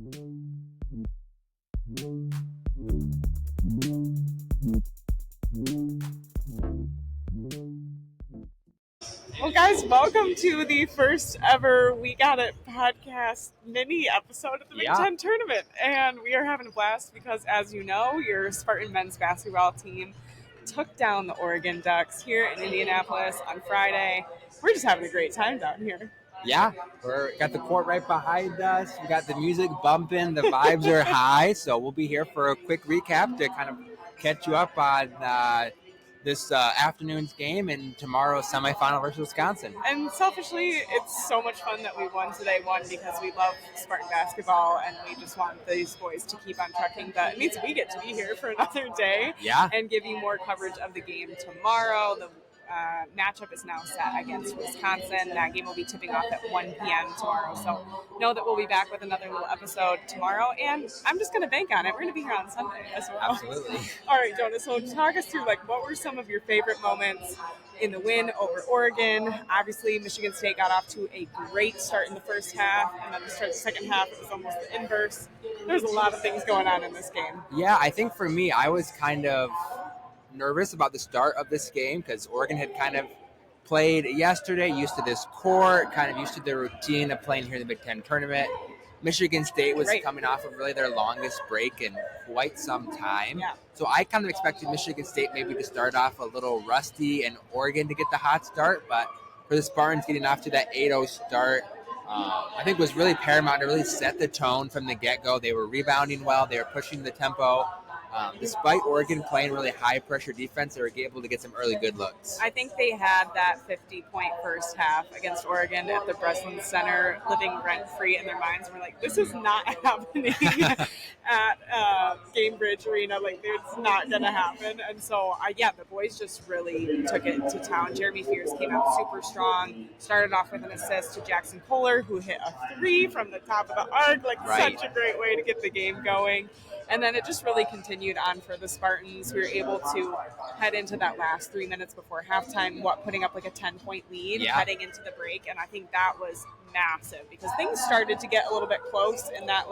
Well, guys, welcome to the first ever We Got It podcast mini episode of the Big Ten tournament. And we are having a blast because, as you know, your Spartan men's basketball team took down the Oregon Ducks here in Indianapolis on Friday. We're just having a great time down here. Yeah, we got the court right behind us. We got the music bumping. The vibes are high. So we'll be here for a quick recap to kind of catch you up on this afternoon's game and tomorrow's semifinal versus Wisconsin. And selfishly, it's so much fun that we won today, because we love Spartan basketball and we just want these boys to keep on trucking. But it means we get to be here for another day and give you more coverage of the game tomorrow. The matchup is now set against Wisconsin. That game will be tipping off at 1 p.m. tomorrow. So know that we'll be back with another little episode tomorrow. And I'm just going to bank on it. We're going to be here on Sunday as well. Absolutely. All right, Jonah. So talk us through, what were some of your favorite moments in the win over Oregon? Obviously, Michigan State got off to a great start in the first half. And then to start the second half, it was almost the inverse. There's a lot of things going on in this game. Yeah, I think for me, I was kind of nervous about the start of this game because Oregon had kind of played yesterday, used to this court, kind of used to the routine of playing here in the Big Ten tournament. Michigan State was coming off of really their longest break in quite some time. Yeah. So I kind of expected Michigan State maybe to start off a little rusty and Oregon to get the hot start, but for the Spartans getting off to that 8-0 start, I think was really paramount to really set the tone from the get-go. They were rebounding well. They were pushing the tempo. Despite Oregon playing really high-pressure defense, they were able to get some early good looks. I think they had that 50-point first half against Oregon at the Breslin Center living rent-free in their minds. And we're like, this is not happening at Gainbridge Arena. It's not going to happen. And so, the boys just really took it to town. Jeremy Fears came out super strong, started off with an assist to Jackson Kohler, who hit a 3 from the top of the arc. Such a great way to get the game going. And then it just really continued on for the Spartans. We were able to head into that last 3 minutes before halftime, putting up a 10-point lead heading into the break. And I think that was massive because things started to get a little bit close in that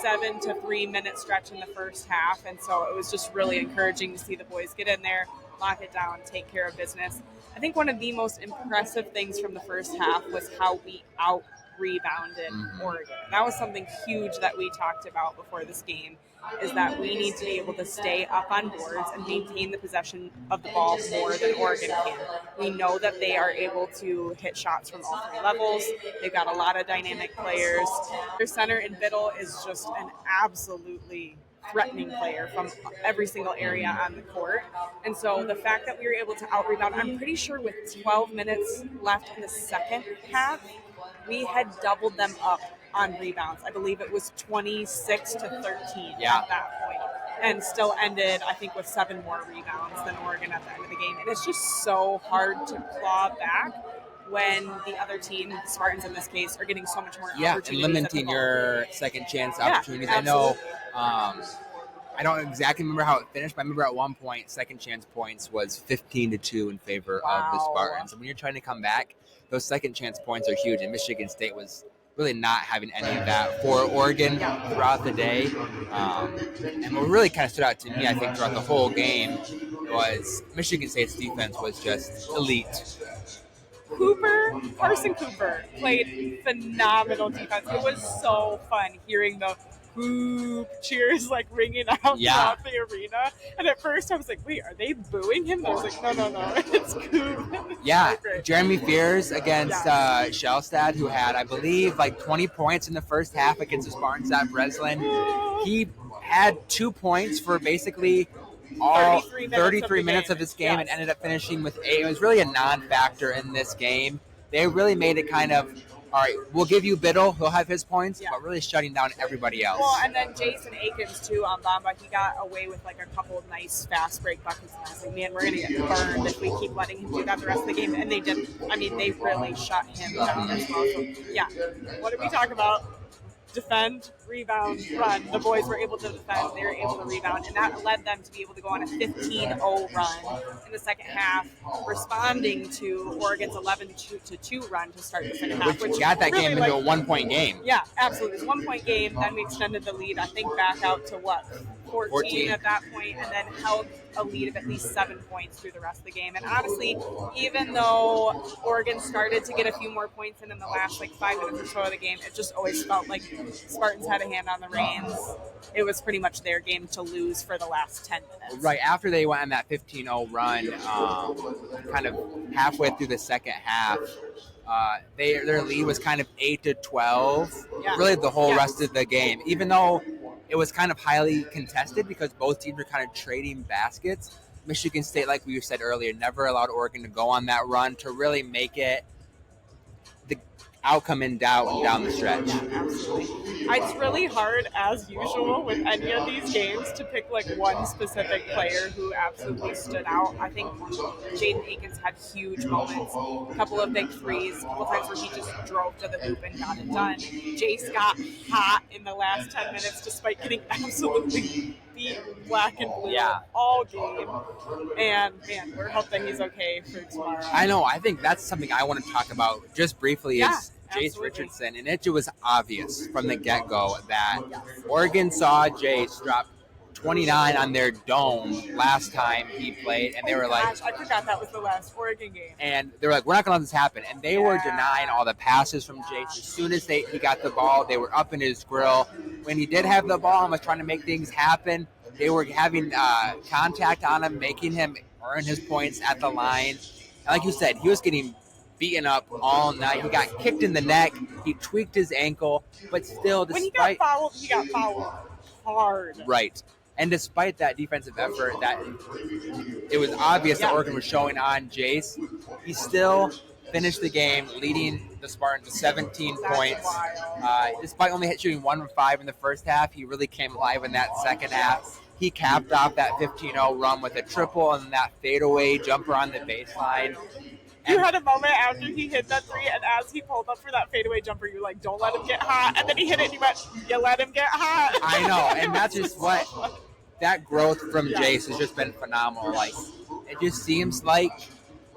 7 to 3 minute stretch in the first half. And so it was just really encouraging to see the boys get in there, lock it down, take care of business. I think one of the most impressive things from the first half was how we rebounded Oregon. That was something huge that we talked about before this game, is that we need to be able to stay up on boards and maintain the possession of the ball more than Oregon can. We know that they are able to hit shots from all three levels. They've got a lot of dynamic players. Their center in Biddle is just an absolutely threatening player from every single area on the court. And so the fact that we were able to out-rebound, I'm pretty sure with 12 minutes left in the second half, we had doubled them up on rebounds. I believe it was 26 to 13 at that point, and still ended, I think, with 7 more rebounds than Oregon at the end of the game. And it's just so hard to claw back when the other team, the Spartans in this case, are getting so much more opportunities. And limiting your second chance opportunities. I know, I don't exactly remember how it finished, but I remember at one point, second chance points was 15-2 in favor of the Spartans. And when you're trying to come back, those second chance points are huge, and Michigan State was really not having any of that for Oregon throughout the day. And what really kind of stood out to me, I think, throughout the whole game was Michigan State's defense was just elite. Carson Cooper played phenomenal defense. It was so fun hearing the hoop cheers ringing out throughout the arena. And at first I was like, wait, are they booing him? And I was like, no, it's Coop. Yeah, Jeremy Fears against Shellstad, who had, I believe, 20 points in the first half against the Spartans at Breslin. He had 2 points for basically all 33 minutes of this game and ended up finishing with 8. It was really a non-factor in this game. They really made it kind of, all right, we'll give you Biddle, he'll have his points, but really shutting down everybody else. Well, and then Jason Akins, too, on Bamba, he got away with a couple of nice fast break buckets. And I was like, man, we're going to get burned if we keep letting him do that the rest of the game. And they didn't. I mean, they really shut him down as well. So, what did we talk about? defend, rebound, run. The boys were able to defend, they were able to rebound, and that led them to be able to go on a 15-0 run in the second half, responding to Oregon's 11-2 run to start the second half. Which got that really, game into a 1-point game. Yeah, absolutely. It was a 1-point game. Then we extended the lead, I think, back out to 14 at that point, and then held a lead of at least 7 points through the rest of the game. And honestly, even though Oregon started to get a few more points in the last 5 minutes or so of the game, it just always felt like Spartans had a hand on the reins. It was pretty much their game to lose for the last 10 minutes. Right after they went on that 15-0 run, kind of halfway through the second half, their lead was kind of 8-12. Yeah. Really, the whole rest of the game, even though it was kind of highly contested because both teams were kind of trading baskets. Michigan State, like we said earlier, never allowed Oregon to go on that run to really make it the outcome in doubt down the stretch. Absolutely. It's really hard, as usual, with any of these games to pick one specific player who absolutely stood out. I think Jaden Akins had huge moments, a couple of big threes, a couple times where he just drove to the hoop and got it done. Jace got hot in the last 10 minutes despite getting absolutely beat black and blue all game. And, man, we're hoping he's okay for tomorrow. I know. I think that's something I want to talk about just briefly is Jace Richardson. And it was obvious from the get-go that Oregon saw Jace drop 29 on their dome last time he played, and they were like, I forgot that was the last Oregon game. And they were like, we're not going to let this happen. And they were denying all the passes from Jace. As soon as he got the ball, they were up in his grill. When he did have the ball and was trying to make things happen, they were having contact on him, making him earn his points at the line. And like you said, he was getting beaten up all night. He got kicked in the neck. He tweaked his ankle. But still, when he got fouled hard. Right. And despite that defensive effort, that it was obvious that Oregon was showing on Jace, he still finished the game leading the Spartans to 17 points. Despite only shooting 1 from 5 in the first half, he really came alive in that second half. He capped off that 15-0 run with a triple and that fadeaway jumper on the baseline. You had a moment after he hit that three, and as he pulled up for that fadeaway jumper, you were like, don't let him get hot. And then he hit it, and you went, you let him get hot. I know, and that's just what that growth from Jace has just been phenomenal. It just seems like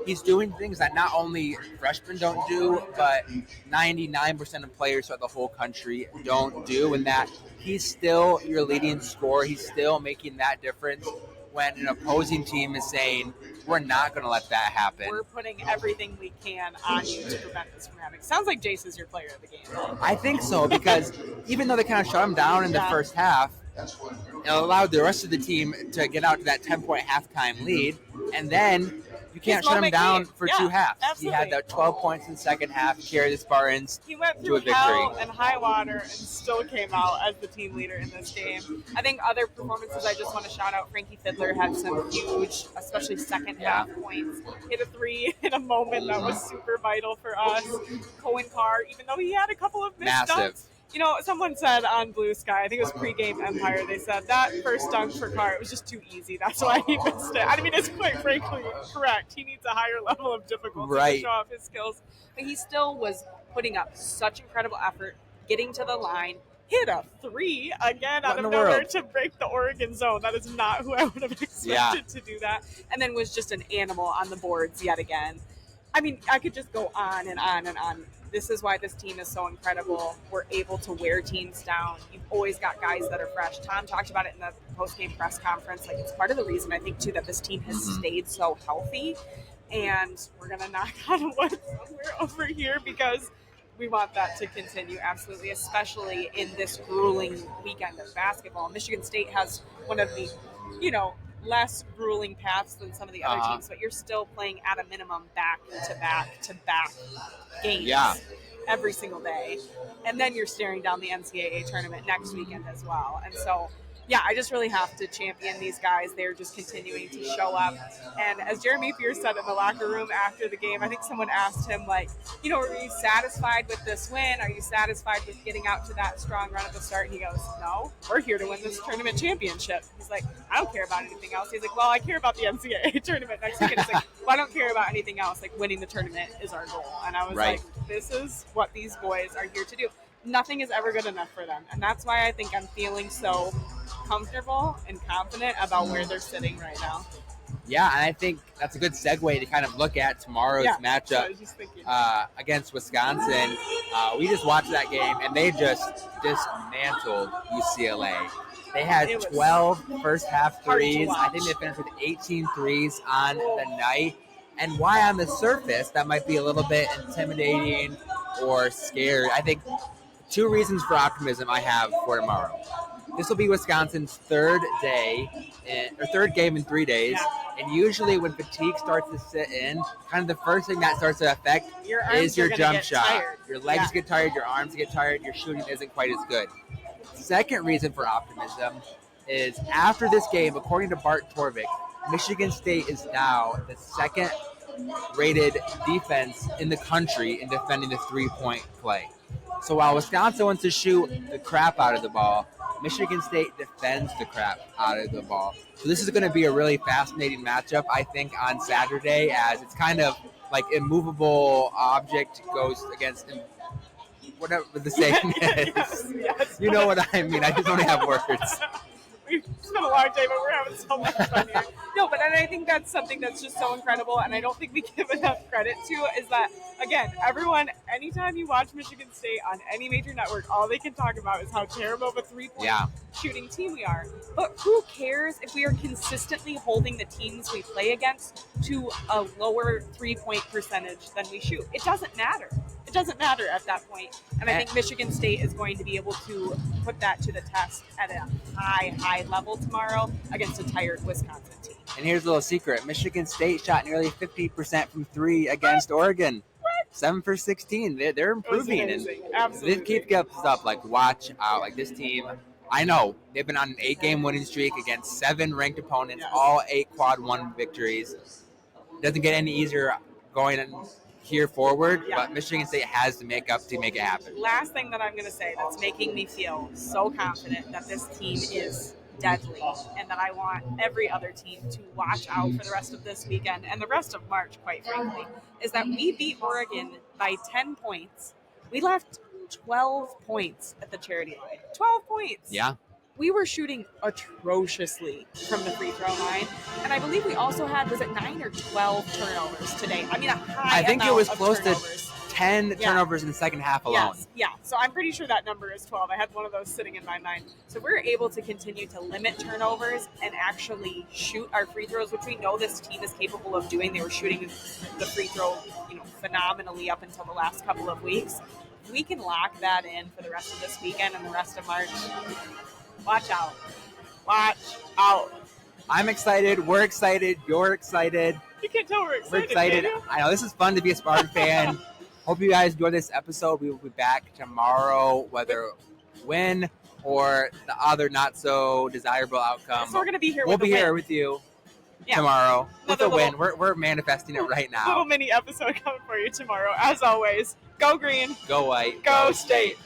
he's doing things that not only freshmen don't do, but 99% of players throughout the whole country don't do, and that he's still your leading scorer. He's still making that difference when an opposing team is saying, we're not going to let that happen. We're putting everything we can on you to prevent this from happening. Sounds like Jace is your player of the game. I think so, because even though they kind of shut him down in the first half, it allowed the rest of the team to get out to that 10-point halftime lead, and then you can't shut him down for two halves. Absolutely. He had that 12 points in the second half, carried the Spartans he went to through a victory. hell and high water and still came out as the team leader in this game. I think other performances I just want to shout out, Frankie Fiddler had some huge, especially second half points. Hit a three in a moment that was super vital for us. Cohen Carr, even though he had a couple of missed dunks. You know, someone said on Blue Sky, I think it was pregame Empire, they said that first dunk for Carr, it was just too easy. That's why he missed it. I mean, it's quite frankly correct. He needs a higher level of difficulty to show off his skills. But he still was putting up such incredible effort, getting to the line, hit a three again out of nowhere to break the Oregon zone. That is not who I would have expected to do that. And then was just an animal on the boards yet again. I mean, I could just go on and on and on. This is why this team is so incredible. We're able to wear teams down. You've always got guys that are fresh. Tom talked about it in the post-game press conference. It's part of the reason I think, too, that this team has stayed so healthy. And we're going to knock on wood somewhere over here because we want that to continue, absolutely, especially in this grueling weekend of basketball. Michigan State has one of the, less grueling paths than some of the other teams, but you're still playing at a minimum back-to-back games every single day. And then you're staring down the NCAA tournament next weekend as well. And so, I just really have to champion these guys. They're just continuing to show up. And as Jeremy Pierce said in the locker room after the game, I think someone asked him, are you satisfied with this win? Are you satisfied with getting out to that strong run at the start? And he goes, no, we're here to win this tournament championship. He's like, I don't care about anything else. He's like, well, I care about the NCAA tournament next weekend. He's like, well, I don't care about anything else. Winning the tournament is our goal. And I was like, this is what these boys are here to do. nothing is ever good enough for them. And that's why I think I'm feeling so comfortable and confident about where they're sitting right now. Yeah, and I think that's a good segue to kind of look at tomorrow's So I matchup was just thinking. against Wisconsin. We just watched that game, and they just dismantled UCLA. They had 12 first half threes. I think they finished with 18 threes on the night. And why on the surface that might be a little bit intimidating or scary, I think two reasons for optimism I have for tomorrow. This will be Wisconsin's third game in 3 days. And usually when fatigue starts to sit in, kind of the first thing that starts to affect is your jump shot. Tired. Your legs get tired, your arms get tired, your shooting isn't quite as good. Second reason for optimism is after this game, according to Bart Torvik, Michigan State is now the second rated defense in the country in defending the three-point play. So while Wisconsin wants to shoot the crap out of the ball, Michigan State defends the crap out of the ball. So this is going to be a really fascinating matchup, I think, on Saturday, as it's kind of like immovable object goes against whatever the saying is. Yes. You know what I mean. I just don't have words. We've spent a long day, but we're having so much fun here. No, but I think that's something that's just so incredible, and I don't think we give enough credit to is that, again, everyone, anytime you watch Michigan State on any major network, all they can talk about is how terrible of a three-point shooting team we are. But who cares if we are consistently holding the teams we play against to a lower three-point percentage than we shoot? It doesn't matter. It doesn't matter at that point. And I think Michigan State is going to be able to put that to the test at a high level tomorrow against a tired Wisconsin team. And here's a little secret. Michigan State shot nearly 50% from three against Oregon. 7 for 16. They're improving. And absolutely. They keep up stuff. Like, watch out. Like, this team, I know, they've been on an 8-game winning streak against 7 ranked opponents, all 8 quad 1 victories. Doesn't get any easier going here forward, but Michigan State has to make up to make it happen. Last thing that I'm going to say that's making me feel so confident that this team is deadly and that I want every other team to watch out for the rest of this weekend and the rest of March, quite frankly, is that we beat Oregon by 10 points. We left 12 points at the charity line. 12 points. Yeah. We were shooting atrociously from the free throw line. And I believe we also had, was it 9 or 12 turnovers today? I mean, a high I think amount it was of close turnovers. to 10 turnovers in the second half alone. Yes, yeah. So I'm pretty sure that number is 12. I had one of those sitting in my mind. So we're able to continue to limit turnovers and actually shoot our free throws, which we know this team is capable of doing. They were shooting the free throw, phenomenally up until the last couple of weeks. If we can lock that in for the rest of this weekend and the rest of March, watch out. Watch out. I'm excited. We're excited. You're excited. You can't tell we're excited. We're excited. Can you? I know this is fun to be a Spartan fan. Hope you guys enjoy this episode. We will be back tomorrow, whether win or the other not so desirable outcome. So we're going to be here We'll with be here with you tomorrow with a win. We're manifesting it right now. Little mini episode coming for you tomorrow. As always, go green. Go white. Go state.